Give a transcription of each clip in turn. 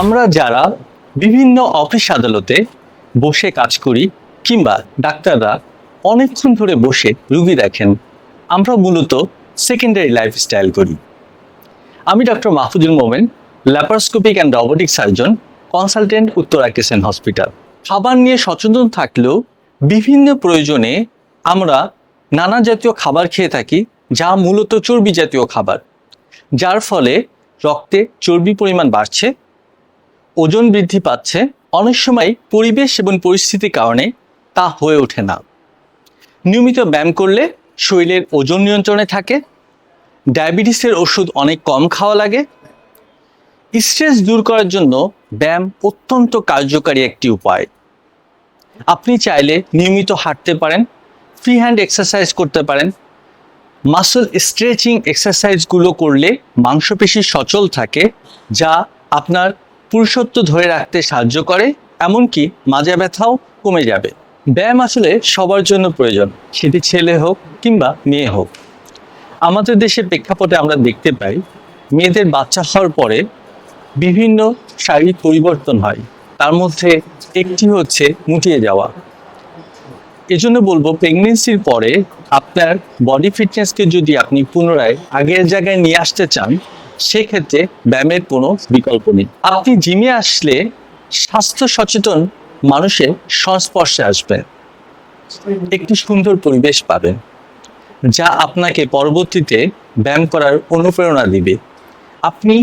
আমরা যারা বিভিন্ন অফিস আদালতে বসে কাজ করি কিংবা ডাক্তাররা অনেকক্ষণ ধরে বসে রুগী দেখেন, আমরা মূলত সেকেন্ডারি লাইফস্টাইল করি। আমি doctor Mahfuzul Momen, laparoscopic and robotic surgeon, consultant, Uttara Kisan hospital. খাবার নিয়ে সচেতন থাকলেও বিভিন্ন প্রয়োজনে আমরা নানা জাতীয় খাবার খেয়ে থাকি, যা মূলত চর্বি জাতীয় খাবার, যার ফলে রক্তে চর্বি পরিমাণ বাড়ছে, ওজন বৃদ্ধি পাচ্ছে। অনেক সময় পরিবেশ এবং পরিস্থিতির কারণে তা হয়ে ওঠে না। নিয়মিত ব্যায়াম করলে শরীরের ওজন নিয়ন্ত্রণে থাকে, ডায়াবেটিসের ওষুধ অনেক কম খাওয়া লাগে। স্ট্রেস দূর করার জন্য ব্যায়াম অত্যন্ত কার্যকারী একটি উপায়। আপনি চাইলে নিয়মিত হাঁটতে পারেন, ফ্রি হ্যান্ড এক্সারসাইজ করতে পারেন। মাসল স্ট্রেচিং এক্সারসাইজগুলো করলে মাংসপেশি সচল থাকে, যা আপনার পুরুষত্ব ধরে রাখতে সাহায্য করে, এমনকি মাজা ব্যথাও কমে যাবে। ব্যায়াম আসলে সবার জন্য প্রয়োজন, সেটি ছেলে হোক কিংবা মেয়ে হোক। আমাদের দেশের প্রেক্ষাপটে আমরা দেখতে পাই, মেয়েদের বাচ্চা হওয়ার পরে বিভিন্ন শারীরিক পরিবর্তন হয়, তার মধ্যে একটি হচ্ছে মুটিয়ে যাওয়া। এজন্য বলবো, প্রেগনেন্সির পরে আপনার বডি ফিটনেসকে যদি আপনি পুনরায় আগের জায়গায় নিয়ে আসতে চান, সেক্ষেত্রে ব্যায়ামের কোনো বিকল্প নেই। আপনি জিমে আসলে স্বাস্থ্য সচেতন মানুষের সংস্পর্শে আসবেন, একটি সুন্দর পরিবেশ পাবেন, যা আপনাকে পরবর্তীতে ব্যায়াম করার অনুপ্রেরণা দিবে। আপনি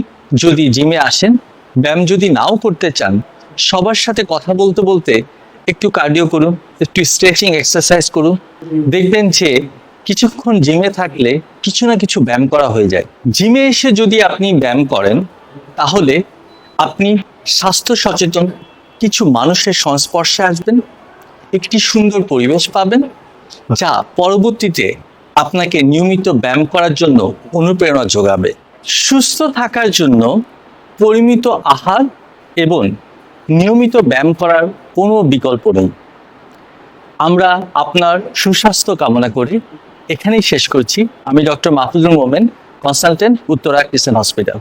যদি জিমে আসেন, ব্যায়াম যদি নাও করতে চান, সবার সাথে কথা বলতে বলতে একটু কার্ডিও করুন, একটু স্ট্রেচিং এক্সারসাইজ করুন, দেখবেন যে কিছুক্ষণ জিমে থাকলে কিছু না কিছু ব্যায়াম করা হয়ে যায়। জিমে এসে যদি আপনি ব্যায়াম করেন, তাহলে আপনি স্বাস্থ্য সচেতন কিছু মানুষের সংস্পর্শে আসবেন, একটি সুন্দর পরিবেশ পাবেন, যা পরবর্তীতে আপনাকে নিয়মিত ব্যায়াম করার জন্য অনুপ্রেরণা যোগাবে। সুস্থ থাকার জন্য পরিমিত আহার এবং নিয়মিত ব্যায়াম করার কোনো বিকল্প নেই। আমরা আপনার সুস্বাস্থ্য কামনা করি। এখানেই শেষ করছি। আমি ডক্টর মাহফুজুল মোমেন, কনসালটেন্ট, উত্তরা কিষেন হসপিটাল।